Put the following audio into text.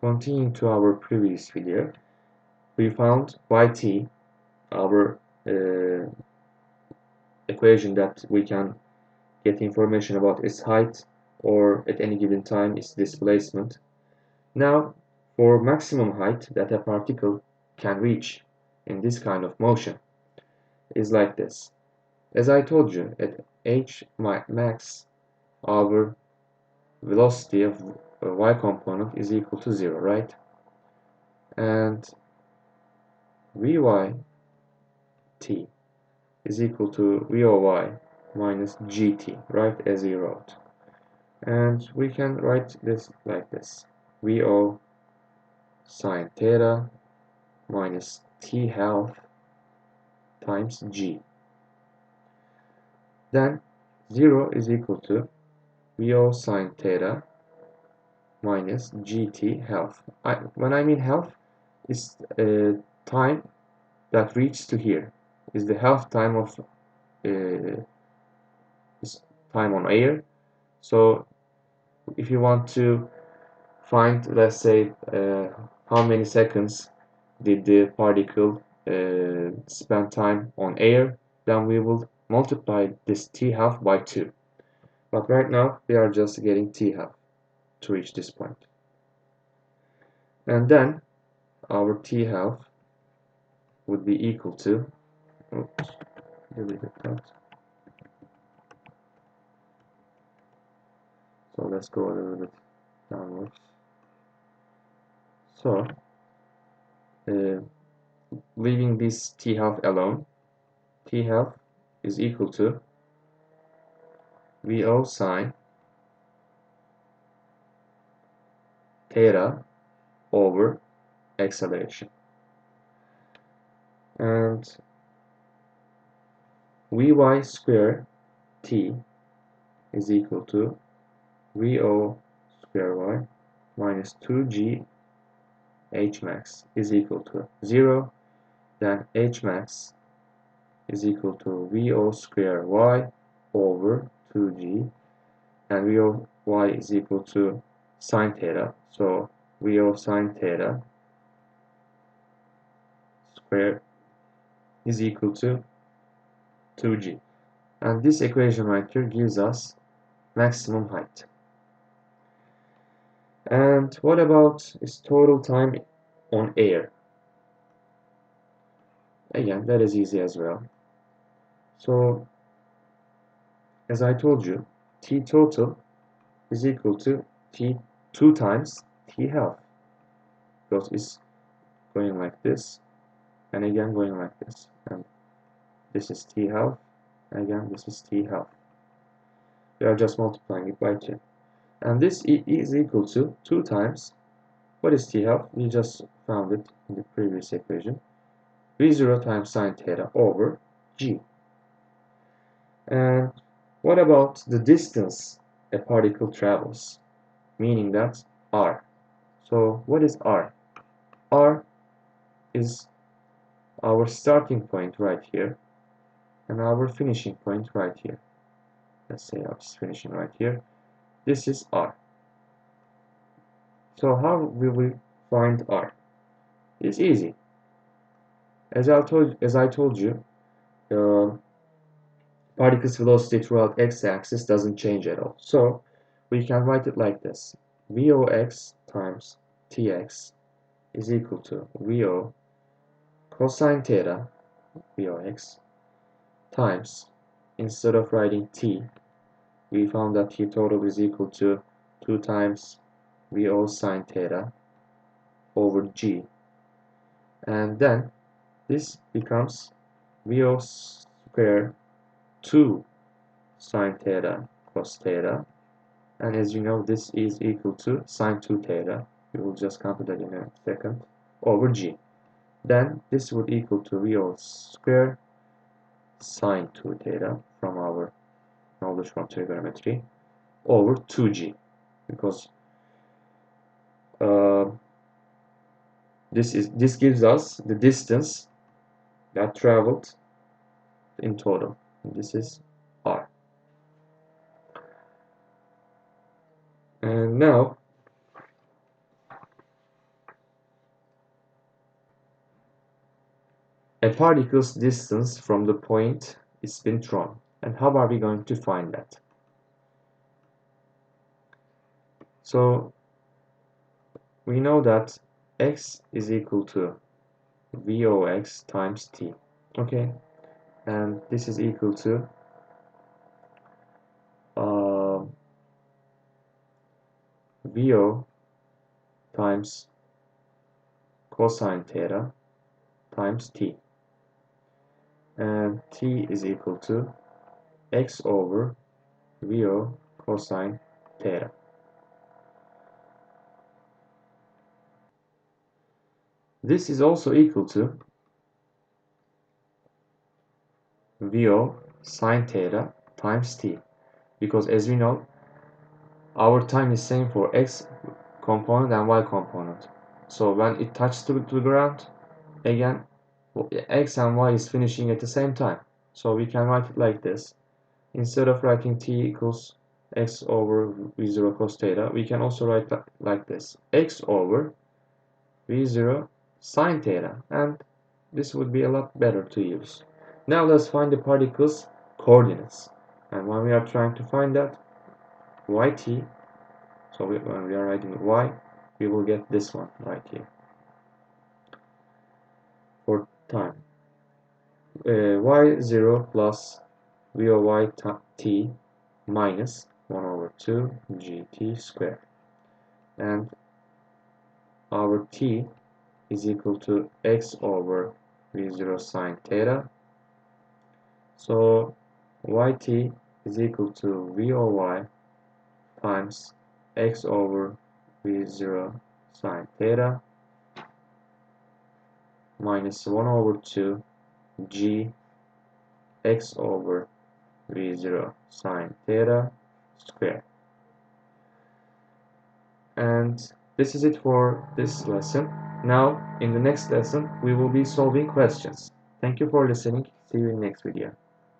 continuing to our previous video, we found yt, our equation that we can get information about its height or at any given time its displacement. Now, for maximum height that a particle can reach in this kind of motion is like this. As I told you, at h max, our velocity of y component is equal to 0, right? And vyt is equal to voy minus gt, right, as we wrote. And we can write this like this: vo sine theta minus t half times g. Then 0 is equal to vo sine theta minus gt half. When I mean half, it's time that reaches to here. Is the half time of is time on air. So if you want to find, let's say, how many seconds did the particle spend time on air, then we will multiply this t half by 2. But right now we are just getting t half to reach this point. And then our t half would be equal to, oops, deleted that. So let's go a little bit downwards. So leaving this t half alone, t half is equal to vo sine theta over acceleration. And vy square t is equal to vo square y minus 2g h max is equal to 0. Then h max is equal to vo square y over 2g, and vo y is equal to sine theta. So vo sine theta square is equal to 2g. And this equation right here gives us maximum height. And what about its total time on air? Again, that is easy as well. So, as I told you, t total is equal to t 2 times t half, because it's going like this, and again going like this, and this is t half, and again this is t half. We are just multiplying it by 2. And this is equal to 2 times, what is t half? We just found it in the previous equation, v0 times sine theta over g. And what about the distance a particle travels? Meaning that r. So what is r? R is our starting point right here and our finishing point right here. Let's say our finishing right here. This is r. So how will we find r? It's easy. As I told you, particle's velocity throughout x-axis doesn't change at all. So we can write it like this: Vox times Tx is equal to Vo cosine theta Vox times, instead of writing T, we found that T total is equal to 2 times Vo sine theta over G. And then this becomes Vo square 2 sine theta cos theta, and as you know, this is equal to sine 2 theta. We will just count that in a second, over G. Then this would equal to Vo square sine 2 theta from our knowledge from trigonometry over 2G, because this gives us the distance that traveled in total. This is r. And now a particle's distance from the point is been thrown. And how are we going to find that? So we know that x is equal to Vox times t. Okay, and this is equal to Vo times cosine theta times t, and t is equal to x over Vo cosine theta. This is also equal to Vo sine theta times t, because as we know, our time is same for x component and y component. So when it touches to the ground, again, x and y is finishing at the same time. So we can write it like this. Instead of writing t equals x over v0 cos theta, we can also write that like this: x over v0 sine theta, and this would be a lot better to use. Now let's find the particle's coordinates. And when we are trying to find that, yt, so when we are writing y, we will get this one right here for time. Y0 plus Voy t minus 1 over 2 gt squared, and our t is equal to x over v0 sine theta. So yt is equal to Voy times x over v0 sine theta minus 1 over 2 g x over v0 sine theta squared. And this is it for this lesson. Now, in the next lesson, we will be solving questions. Thank you for listening. See you in the next video.